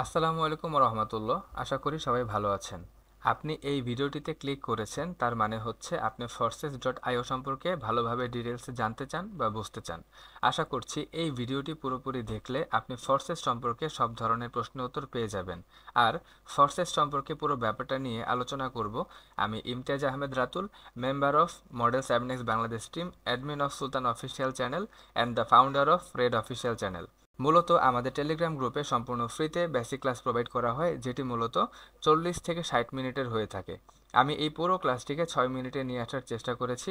আসসালামু আলাইকুম রহমতুল্লাহ। আশা করি সবাই ভালো আছেন। আপনি এই ভিডিওটিতে ক্লিক করেছেন, তার মানে হচ্ছে আপনি forces.io সম্পর্কে ভালোভাবে ডিটেলসে জানতে চান বা বুঝতে চান। আশা করছি এই ভিডিওটি পুরোপুরি দেখলে আপনি ফোর্সেস সম্পর্কে সব ধরনের প্রশ্নের উত্তর পেয়ে যাবেন। আর ফোর্সেস সম্পর্কে পুরো ব্যাপারটা নিয়ে আলোচনা করব আমি Imtiaz Ahmed Ratul, member of model 7X Bangladesh team, admin of Sultan official channel and the founder of red official channel. মূলত আমাদের টেলিগ্রাম গ্রুপে সম্পূর্ণ ফ্রিতে বেসিক ক্লাস প্রোভাইড করা হয়, যেটি মূলত 40 থেকে 60 মিনিটের হয়ে থাকে। আমি এই পুরো ক্লাসটিকে 6 মিনিটে নিয়ে আসার চেষ্টা করেছি।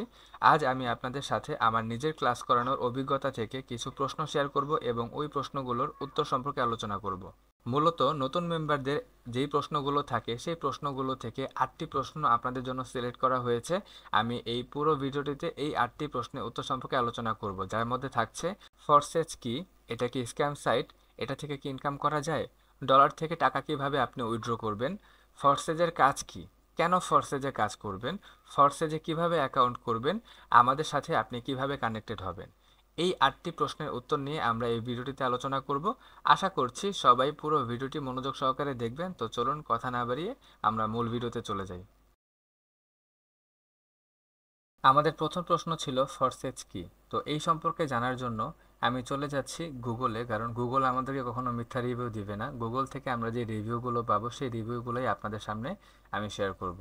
আজ আমি আপনাদের সাথে আমার নিজের ক্লাস করানোর অভিজ্ঞতা থেকে কিছু প্রশ্ন শেয়ার করব এবং ওই প্রশ্নগুলোর উত্তর সম্পর্কে আলোচনা করব। মূলত নতুন মেম্বারদের যেই প্রশ্নগুলো থাকে সেই প্রশ্নগুলো থেকে 8টি প্রশ্ন আপনাদের জন্য সিলেক্ট করা হয়েছে। আমি এই পুরো ভিডিওটিতে এই 8টি প্রশ্নের উত্তর সম্পর্কে আলোচনা করব, যার মধ্যে থাকছে ফরসেজ কি, এটা কি স্ক্যাম সাইট, এটা থেকে কি ইনকাম করা যায়, ডলার থেকে টাকা কিভাবে আপনি উইথড্র করবেন, ফরসেজের কাজ কি, কেন ফরসেজে কাজ করবেন, ফরসেজে কিভাবে অ্যাকাউন্ট করবেন, আমাদের সাথে আপনি কিভাবে কানেক্টেড হবেন। এই 8টি প্রশ্নের উত্তর নিয়ে আমরা এই ভিডিওটিতে আলোচনা করব। আশা করছি সবাই পুরো ভিডিওটি মনোযোগ সহকারে দেখবেন। তো চলুন কথা না বাড়িয়ে আমরা মূল ভিডিওতে চলে যাই। আমাদের প্রথম প্রশ্ন ছিল ফরসেজ কি। তো এই সম্পর্কে জানার জন্য আমি চলে যাচ্ছি গুগলে, কারণ গুগল আমাদেরকে কখনো মিথ্যা রিভিউ দিবে না। গুগল থেকে আমরা যে রিভিউগুলো পাবো সেই রিভিউগুলোই আপনাদের সামনে আমি শেয়ার করব।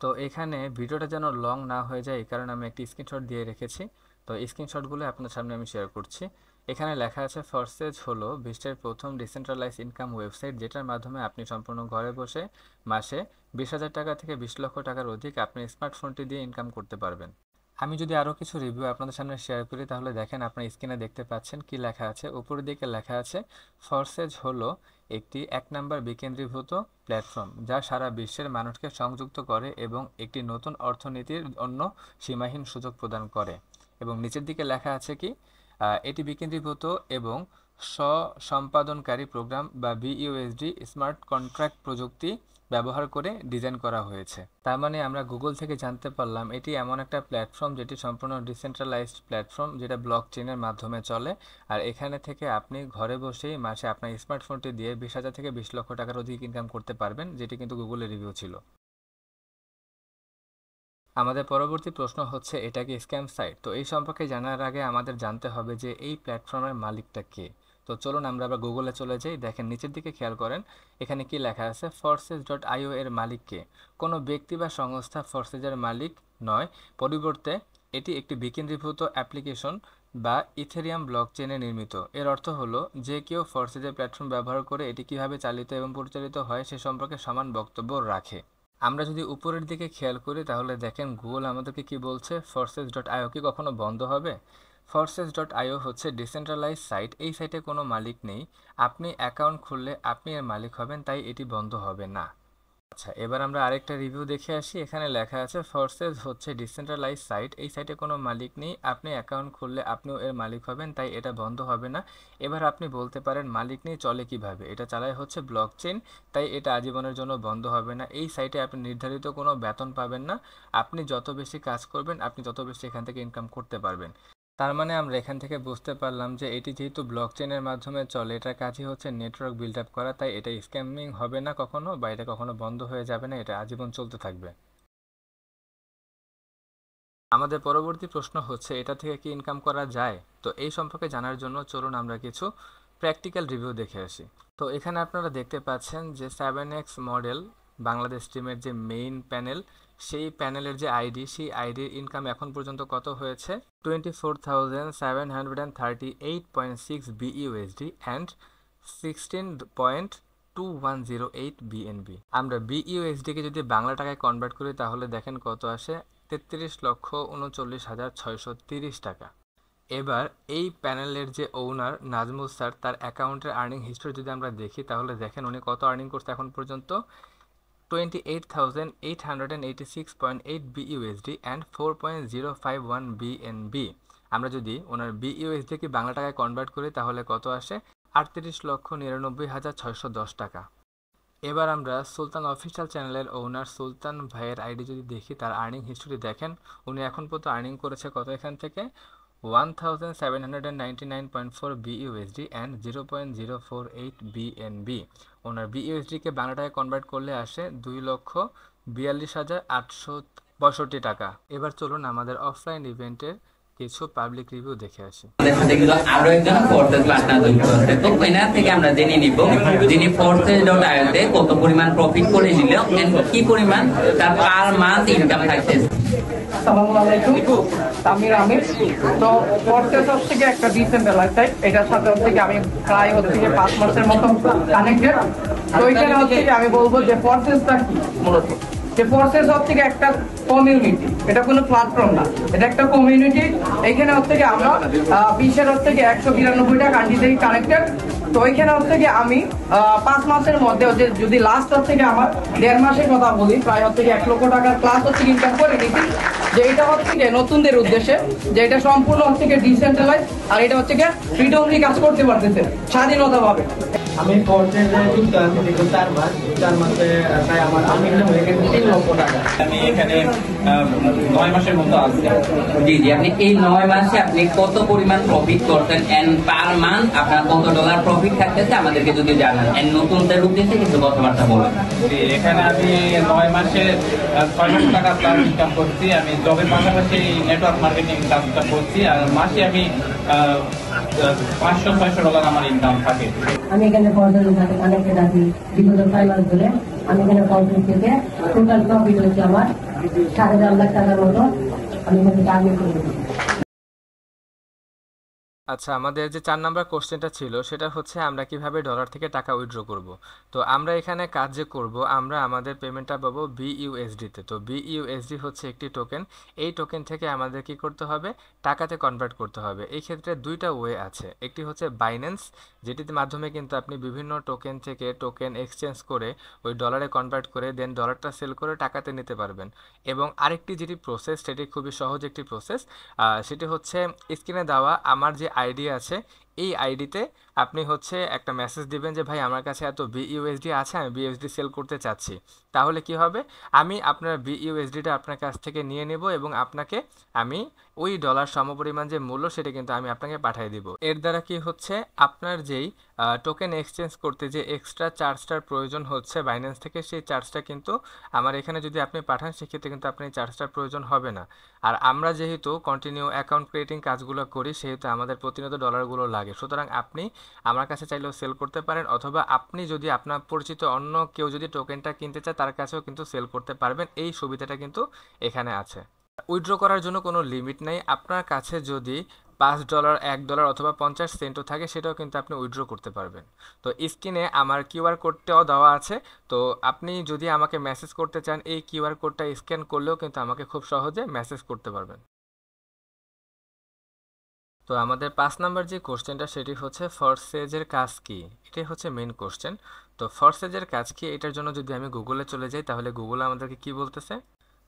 তো এখানে ভিডিওটা যেন লং না হয়ে যায়, এই কারণে আমি একটি স্ক্রিনশট দিয়ে রেখেছি। তো এই স্ক্রিনশটগুলো আপনার সামনে আমি শেয়ার করছি। এখানে লেখা আছে ফরসেজ হলো বিশ্বের প্রথম ডিসেন্ট্রালাইজ ইনকাম ওয়েবসাইট, যেটার মাধ্যমে আপনি সম্পূর্ণ ঘরে বসে মাসে 20,000 টাকা থেকে 20 লক্ষ টাকার অধিক আপনি স্মার্টফোনটি দিয়ে ইনকাম করতে পারবেন। আমি যদি আরও কিছু রিভিউ আপনাদের সামনে শেয়ার করি, তাহলে দেখেন আপনার স্ক্রিনে দেখতে পাচ্ছেন কি লেখা আছে। উপরের দিকে লেখা আছে ফরসেজ হলো একটি 1 নম্বর বিকেন্দ্রীভূত প্ল্যাটফর্ম, যা সারা বিশ্বের মানুষকে সংযুক্ত করে এবং একটি নতুন অর্থনীতির অন্য সীমাহীন সুযোগ প্রদান করে। এবং নিচের দিকে লেখা আছে কি এটি বিকেন্দ্রীভূত এবং স্ব-সম্পাদনকারী প্রোগ্রাম বা বিইউএসডি স্মার্ট কন্ট্রাক্ট প্রযুক্তি ব্যবহার করে ডিজাইন করা হয়েছে। তার মানে আমরা গুগল থেকে জানতে পারলাম এটি এমন একটা প্ল্যাটফর্ম যেটি সম্পূর্ণ ডিসেন্ট্রালাইজড প্ল্যাটফর্ম, যেটা ব্লক চেনের মাধ্যমে চলে। আর এখানে থেকে আপনি ঘরে বসেই মাসে আপনার স্মার্টফোনটি দিয়ে 20,000 থেকে 20 লক্ষ টাকার অধিক ইনকাম করতে পারবেন, যেটি কিন্তু গুগলের রিভিউ ছিল। আমাদের পরবর্তী প্রশ্ন হচ্ছে এটা কি স্ক্যাম সাইট। তো এই সম্পর্কে জানার আগে আমাদের জানতে হবে যে এই প্ল্যাটফর্মের মালিকটা কে। তো চলুন আমরা আবার গুগলে চলে যাই। দেখেন নিচের দিকে খেয়াল করেন, এখানে কি লেখা আছে, ফরসেজ.io এর মালিক কে। কোনো ব্যক্তি বা সংস্থা ফরসেজের মালিক নয়, পরিবর্তে এটি একটি বিকেন্দ্রীভূত অ্যাপ্লিকেশন বা ইথেরিয়াম ব্লকচেনে নির্মিত। এর অর্থ হলো যে কেউ ফরসেজের প্ল্যাটফর্ম ব্যবহার করে এটি কিভাবে চালিত এবং পরিচালিত হয় সে সম্পর্কে সমান বক্তব্য রাখে। আমরা যদি উপরের দিকে খেয়াল করি, তাহলে দেখেন গুগল আমাদেরকে কি বলছে, ফরসেজ.io কি কখনো বন্ধ হবে। ফরসেজ.io হচ্ছে ডিসেন্ট্রালাইজ সাইট, এই সাইটে কোনো মালিক নেই। আপনি অ্যাকাউন্ট খুললে আপনি এর মালিক হবেন, তাই এটি বন্ধ হবে না। আচ্ছা, এবার আমরা আরেকটা রিভিউ দেখে আসি। এখানে লেখা আছে ফরসেজ হচ্ছে ডিসেন্ট্রালাইজ সাইট, এই সাইটে কোনো মালিক নেই। আপনি অ্যাকাউন্ট খুললে আপনিও এর মালিক হবেন, তাই এটা বন্ধ হবে না। এবার আপনি বলতে পারেন মালিক নেই চলে কিভাবে, এটা চালায় হচ্ছে ব্লকচেন, তাই এটা আজীবনের জন্য বন্ধ হবে না। এই সাইটে আপনি নির্ধারিত কোনো বেতন পাবেন না। আপনি যত বেশি কাজ করবেন আপনি তত বেশি এখান থেকে ইনকাম করতে পারবেন। তার মানে আমরা এখান থেকে বুঝতে পারলাম যে এটি যেহেতু ব্লকচেনের মাধ্যমে চলে, এটার কাজই হচ্ছে নেটওয়ার্ক বিল্ড আপ করা, তাই এটা স্ক্যামিং হবে না কখনো, বা এটা কখনো বন্ধ হয়ে যাবে না, এটা আজীবন চলতে থাকবে। আমাদের পরবর্তী প্রশ্ন হচ্ছে এটা থেকে কি ইনকাম করা যায়। তো এই সম্পর্কে জানার জন্য চলুন আমরা কিছু প্র্যাকটিক্যাল রিভিউ দেখে আসি। তো এখানে আপনারা দেখতে পাচ্ছেন যে 7X মডেল বাংলাদেশ টিমের যে মেইন প্যানেল, সেই প্যানেলের যে আইডি, সেই আইডির ইনকাম এখন পর্যন্ত কত হয়েছে, 24,738.6 বিইউএসডি অ্যান্ড 16.2108 বিএনবি। আমরা বিইউএসডিকে যদি বাংলা টাকায় কনভার্ট করি, তাহলে দেখেন কত আসে, 33,39,630 টাকা। এবার এই প্যানেলের যে ওনার নাজমুল স্যার, তার অ্যাকাউন্টের আর্নিং হিস্ট্রি যদি আমরা দেখি, তাহলে দেখেন উনি কত আর্নিং করছে এখন পর্যন্ত, 28,886.8 বিইউএসডি অ্যান্ড 4.051 বিএনবি। আমরা যদি ওনার বিইউএসডি কি বাংলা টাকায় কনভার্ট করি, তাহলে কত আসে, 38,99,610 টাকা। এবার আমরা সুলতান অফিসিয়াল চ্যানেলের ওনার সুলতান ভাইয়ের আইডি যদি দেখি, তার আর্নিং হিস্ট্রি দেখেন উনি এখন পর্যন্ত আর্নিং করেছে কত এখান থেকে, 1799.4 BUSD and 0.048 BNB। ওনার বিইউএসডিকে বাংলা টাকায় কনভার্ট করলে আসে 2,42,865 টাকা। এবার চলুন আমাদের অফলাইন ইভেন্টের কিছু পাবলিক রিভিউ দেখে আসি। আরো একজন ফোর্সেস পার্টনার যুক্ত আছে, তো এনার থেকে আমরা জেনে নিব যিনি ফোর্সেস.io-তে কত পরিমাণ প্রফিট করে নিল এন্ড কি পরিমাণ তার পার মান্থ ইনকাম থাকছে। আসসালামু আলাইকুম, তামির আমির। তো ফোর্সেস হচ্ছে কি একটা ডিসেন্ট্রালাইজড সাইট, এটার সাথে হচ্ছে কি আমি প্রায় হচ্ছে কি 5 মাসের মতো কানেক্টেড। তো এখানে হচ্ছে কি আমি বলবো যে ফোর্সেসটা কি মূলত, যে ফোর্সেস হচ্ছে কি একটা কমিউনিটি, এটা কোনো প্ল্যাটফর্ম না, এটা একটা কমিউনিটি। এখানে হচ্ছে কি আমরা 20-এর হচ্ছে কি 192টা কান্ট্রি থেকে কানেক্টেড। তো এখানে হচ্ছে কি আমি 5 মাসের মধ্যে হচ্ছে যদি লাস্ট হচ্ছে কি আমার 1.5 মাসের কথা বলি, প্রায় হচ্ছে কি 1 লক্ষ টাকার প্লাস হচ্ছে ইনকাম করে নিচ্ছি। যে এটা হচ্ছে কি নতুনদের উদ্দেশ্যে, যে এটা সম্পূর্ণ হচ্ছে কি ডিসেন্ট্রালাইজ, আর এটা হচ্ছে কি ফ্রিডমলি কাজ করতে পারতেছে স্বাধীনতা ভাবে। আমি ফোর্সেসে যুক্ত আছি দীর্ঘ 4 মাস। 4 মাসে প্রায় আমার আর্নিং হয়ে গেছে 3 লক্ষ টাকা। আমি এখানে 9 মাসের মতো আছি। জি জি, আপনি এই 9 মাসে আপনি কত পরিমাণ প্রফিট করছেন এন্ড পার মান্থ আপনার কত ডলার প্রফিট থাকতেছে আমাদেরকে যদি জানান, এন্ড নতুনদের উদ্দেশ্যে কিছু কথাবার্তা বলুন। জি, এখানে আমি 9 মাসে 6 লাখ টাকা প্লাস ইনকাম করছি। আমি জবের পাশাপাশি নেটওয়ার্ক মার্কেটিং কাজটা করছি, আর মাসে আমি 500-600 ডলার আমার ইনকাম থাকে। আমি এখানে ফোর্সেসের সাথে কানেক্টেড আছি বিগত 6 মাস ধরে। আমি এখানে ফোর্সেস থেকে টোটাল প্রফিট হচ্ছে আমার 4.5 লাখ টাকার মতো আমি এখানে টার্গেট করেছি। আচ্ছা, আমাদের যে 4 নাম্বার কোশ্চেনটা ছিল সেটা হচ্ছে আমরা কিভাবে ডলার থেকে টাকা উইথড্র করব। তো আমরা এখানে কাজ যে করব, আমরা আমাদের পেমেন্টটা পাবো বিইউএসডিতে। তো বিইউএসডি হচ্ছে একটি টোকেন। এই টোকেন থেকে আমাদের কি করতে হবে, টাকাতে কনভার্ট করতে হবে। এই ক্ষেত্রে দুইটা ওয়ে আছে, একটি হচ্ছে বাইন্যান্স, যেটির মাধ্যমে কিন্তু আপনি বিভিন্ন টোকেন থেকে টোকেন এক্সচেঞ্জ করে ওই ডলারে কনভার্ট করে দেন ডলারটা সেল করে টাকাতে নিতে পারবেন। এবং আরেকটি যেটি প্রসেস, সেটি খুবই সহজ একটি প্রসেস, সেটি হচ্ছে স্ক্রিনে দেওয়া আমার যে আইডি আছে, এই আইডিতে আপনি হচ্ছে একটা মেসেজ দিবেন যে ভাই আমার কাছে এত বিইউএসডি আছে, আমি বিইউএসডি সেল করতে চাচ্ছি। তাহলে কি হবে, আমি আপনার বিইউএসডিটা আপনার কাছ থেকে নিয়ে নেব এবং আপনাকে আমি ওই ডলার সমপরিমাণ যে মূল্য সেটা কিন্তু আমি আপনাকে পাঠিয়ে দিব। এর দ্বারা কি হচ্ছে, আপনার যেই টোকেন এক্সচেঞ্জ করতে যে এক্সট্রা চার্জটার প্রয়োজন হচ্ছে বাইন্যান্স থেকে, সেই চার্জটা কিন্তু আমার এখানে যদি আপনি পাঠান সেক্ষেত্রে কিন্তু আপনার চার্জটার প্রয়োজন হবে না। আর আমরা যেহেতু কন্টিনিউ অ্যাকাউন্ট ক্রিয়েটিং কাজগুলো করি, সেহেতু আমাদের প্রতিনিয়ত ডলারগুলো লাগে। সুতরাং আপনি আমার কাছে চাইলেও সেল করতে পারেন, অথবা আপনি যদি আপনার পরিচিত অন্য কেউ যদি টোকেনটা কিনতে চায় তার কাছেও কিন্তু সেল করতে পারবেন। এই সুবিধাটা কিন্তু এখানে আছে। উইথড্র করার জন্য কোনো লিমিট নেই। আপনার কাছে যদি $5, $1 অথবা 50 সেন্টও থাকে, সেটাও কিন্তু আপনি উইথড্র করতে পারবেন। তো স্ক্রিনে আমার কিউআর কোডটাও দেওয়া আছে। তো আপনি যদি আমাকে মেসেজ করতে চান, এই কিউআর কোডটা স্ক্যান করলেও কিন্তু আমাকে খুব সহজে মেসেজ করতে পারবেন। তো আমাদের 5 নাম্বার যে কোশ্চেনটা সেটি হচ্ছে ফরসেজের কাজ কি, এটাই হচ্ছে মেইন কোশ্চেন। তো ফরসেজের কাজ কি, এটার জন্য যদি আমি গুগলে চলে যাই, তাহলে গুগল আমাদেরকে কি বলতেছে,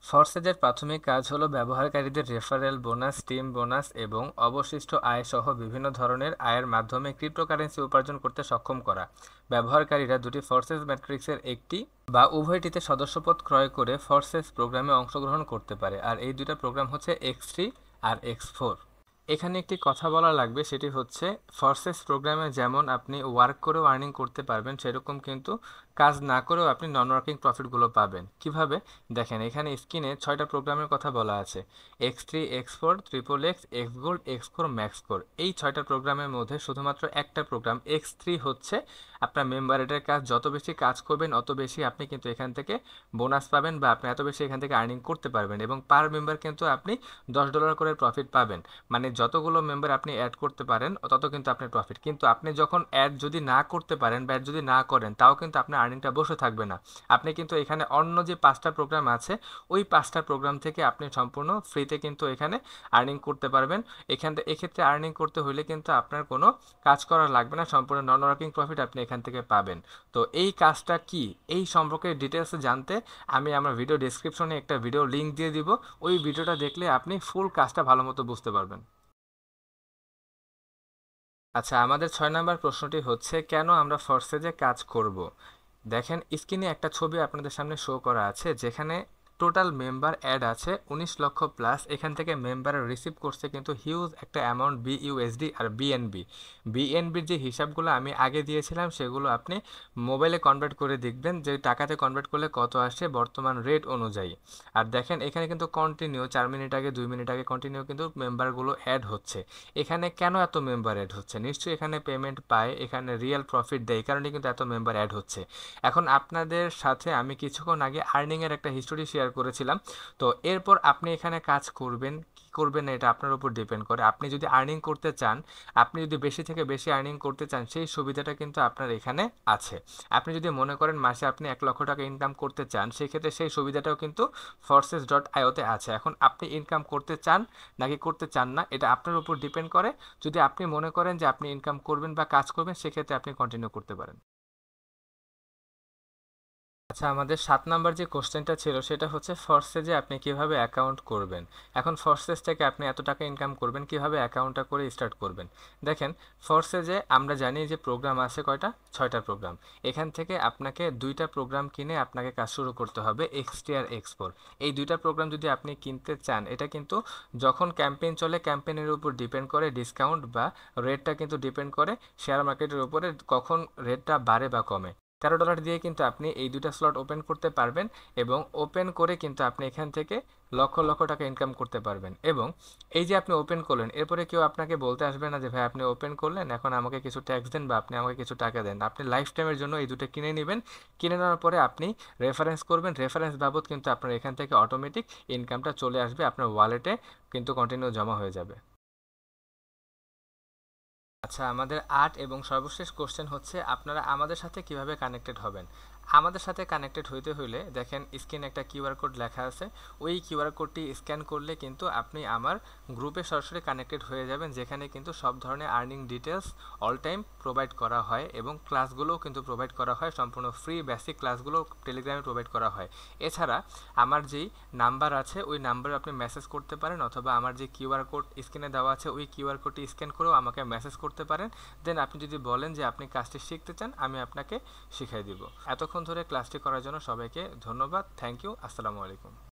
ফরসেজের প্রাথমিক কাজ হলো ব্যবহারকারীদের রেফারেল বোনাস, টিম বোনাস এবং অবশিষ্ট আয় সহ বিভিন্ন ধরনের আয়ের মাধ্যমে ক্রিপ্টোকারেন্সি উপার্জন করতে সক্ষম করা। ব্যবহারকারীরা দুটি ফরসেজ ম্যাট্রিক্সের একটি বা উভয়টিতে সদস্যপদ ক্রয় করে ফরসেজ প্রোগ্রামে অংশগ্রহণ করতে পারে। আর এই দুইটা প্রোগ্রাম হচ্ছে X3 আর X4। এখানে একটি কথা বলা লাগবে, সেটি হচ্ছে ফরসেস প্রোগ্রামে যেমন আপনি ওয়ার্ক করেও আর্নিং করতে পারবেন, সেরকম কিন্তু কাজ না করেও আপনি নন ওয়ার্কিং প্রফিটগুলো পাবেন। কিভাবে দেখেন, এখানে স্ক্রিনে 6টা প্রোগ্রামের কথা বলা আছে, X3, X4, XXX, Xgold, Xcore, Maxcore। এই 6টা প্রোগ্রামের মধ্যে শুধুমাত্র একটা প্রোগ্রাম X3 হচ্ছে আপনার মেম্বার রেটের কাজ। যত বেশি কাজ করবেন অত বেশি আপনি কিন্তু এখান থেকে বোনাস পাবেন, বা আপনি এত বেশি এখান থেকে আর্নিং করতে পারবেন। এবং পার মেম্বার কিন্তু আপনি $10 করে প্রফিট পাবেন। মানে যতগুলো মেম্বার আপনি অ্যাড করতে পারেন তত কিন্তু আপনার প্রফিট। কিন্তু আপনি যখন অ্যাড যদি না করতে পারেন বা অ্যাড যদি না করেন, তাও কিন্তু আপনার আর্নিংটা বসে থাকবে না। আপনি কিন্তু এখানে অন্য যে 5টা প্রোগ্রাম আছে, ওই 5টা প্রোগ্রাম থেকে আপনি সম্পূর্ণ ফ্রিতে কিন্তু এখানে আর্নিং করতে পারবেন। এক্ষেত্রে আর্নিং করতে হলে কিন্তু আপনার কোনো কাজ করা লাগবে না, সম্পূর্ণ নন ওয়ার্কিং প্রফিট আপনি এখান থেকে পাবেন। তো এই কাজটা কি, এই সম্পর্কে ডিটেলস জানতে আমি আমার ভিডিও ডেসক্রিপশনে একটা ভিডিও লিঙ্ক দিয়ে দিব। ওই ভিডিওটা দেখলে আপনি ফুল কাজটা ভালো মতো বুঝতে পারবেন। আচ্ছা, আমাদের 6 নাম্বার প্রশ্নটি হচ্ছে কেন আমরা ফরসেজে কাজ করব। দেখেন, স্ক্রিনে একটা ছবি আপনাদের সামনে শো করা আছে, যেখানে টোটাল মেম্বার অ্যাড আছে 19 লক্ষ প্লাস। এখান থেকে মেম্বাররা রিসিভ করছে কিন্তু হিউজ একটা অ্যামাউন্ট বিইউএসডি আর বিএনবির যে হিসাবগুলো আমি আগে দিয়েছিলাম সেগুলো আপনি মোবাইলে কনভার্ট করে দেখবেন যে টাকাতে কনভার্ট করলে কত আসে বর্তমান রেট অনুযায়ী। আর দেখেন এখানে কিন্তু কন্টিনিউ 4 মিনিট আগে 2 মিনিট আগে কন্টিনিউ কিন্তু মেম্বারগুলো অ্যাড হচ্ছে। এখানে কেন এত মেম্বার অ্যাড হচ্ছে? নিশ্চয়ই এখানে পেমেন্ট পায়, এখানে রিয়েল প্রফিট দেয়, এই কারণে কিন্তু এত মেম্বার অ্যাড হচ্ছে। এখন আপনাদের সাথে আমি কিছুক্ষণ আগে আর্নিংয়ের একটা হিস্টোরি শেয়ার করেছিলাম। তো এরপর আপনি এখানে কাজ করবেন কি করবেন না এটা আপনার উপর ডিপেন্ড করে। আপনি যদি আর্নিং করতে চান, আপনি যদি বেশি থেকে বেশি আর্নিং করতে চান, সেই সুবিধাটা কিন্তু আপনার এখানে আছে। আপনি যদি মনে করেন মাসে আপনি 1 লক্ষ টাকা ইনকাম করতে চান, সেক্ষেত্রে সেই সুবিধাটাও কিন্তু forces.io-তে আছে। এখন আপনি ইনকাম করতে চান নাকি করতে চান না এটা আপনার উপর ডিপেন্ড করে। যদি আপনি মনে করেন যে আপনি ইনকাম করবেন বা কাজ করবেন, সেক্ষেত্রে আপনি কন্টিনিউ করতে পারেন। আচ্ছা, আমাদের 7 নাম্বার যে কোশ্চেনটা ছিল সেটা হচ্ছে ফরসেজে আপনি কিভাবে অ্যাকাউন্ট করবেন। এখন ফরসেজ থেকে আপনি এত টাকা ইনকাম করবেন, কিভাবে অ্যাকাউন্টটা করে স্টার্ট করবেন। দেখেন ফরসেজে আমরা জানি যে প্রোগ্রাম আছে কয়টা, 6টা প্রোগ্রাম। এখান থেকে আপনাকে 2টা প্রোগ্রাম কিনে আপনাকে কাজ শুরু করতে হবে, এক্সটি আর এক্সপোর। এই 2টা প্রোগ্রাম যদি আপনি কিনতে চান, এটা কিন্তু যখন ক্যাম্পেইন চলে ক্যাম্পেইনের উপর ডিপেন্ড করে ডিসকাউন্ট বা রেটটা কিন্তু ডিপেন্ড করে শেয়ার মার্কেটের উপরে কখন রেটটা বাড়ে বা কমে। $13 দিয়ে কিন্তু আপনি এই 2টা স্লট ওপেন করতে পারবেন এবং ওপেন করে কিন্তু আপনি এখান থেকে লক্ষ লক্ষ টাকা ইনকাম করতে পারবেন। এবং এই যে আপনি ওপেন করলেন, এরপরে কেউ আপনাকে বলতে আসবে না যে ভাই আপনি ওপেন করলেন এখন আমাকে কিছু ট্যাক্স দেন বা আপনি আমাকে কিছু টাকা দেন। আপনি লাইফ টাইমের জন্য এই 2টা কিনে নেবেন। কিনে নেওয়ার পরে আপনি রেফারেন্স করবেন, রেফারেন্স বাবদ কিন্তু আপনার এখান থেকে অটোমেটিক ইনকামটা চলে আসবে, আপনার ওয়ালেটে কিন্তু কন্টিনিউ জমা হয়ে যাবে। আচ্ছা, আমাদের 8 এবং সর্বশেষ কোশ্চেন হচ্ছে আপনারা আমাদের সাথে কিভাবে কানেক্টেড হবেন। আমাদের সাথে কানেক্টেড হইতে হইলে দেখেন স্ক্রিনে একটা কিউআর কোড লেখা আছে, ওই কিউআর কোডটি স্ক্যান করলে কিন্তু আপনি আমার গ্রুপে সরাসরি কানেক্টেড হয়ে যাবেন, যেখানে কিন্তু সব ধরনের earning details all time provide করা হয় এবং ক্লাসগুলোও কিন্তু প্রোভাইড করা হয়, সম্পূর্ণ ফ্রি বেসিক ক্লাসগুলো টেলিগ্রামে প্রোভাইড করা হয়। এছাড়া আমার যেই নাম্বার আছে ওই নাম্বারে আপনি মেসেজ করতে পারেন, অথবা আমার যে কিউআর কোড স্ক্রিনে দেওয়া আছে ওই কিউআর কোডটি স্ক্যান করেও আমাকে মেসেজ করতে পারেন। দেন আপনি যদি বলেন যে আপনি কাজটি শিখতে চান, আমি আপনাকে শিখিয়ে দিব। এতক্ষণ ধরে ক্লাসটি করার জন্য সবাইকে ধন্যবাদ। Thank you. আসসালামু আলাইকুম।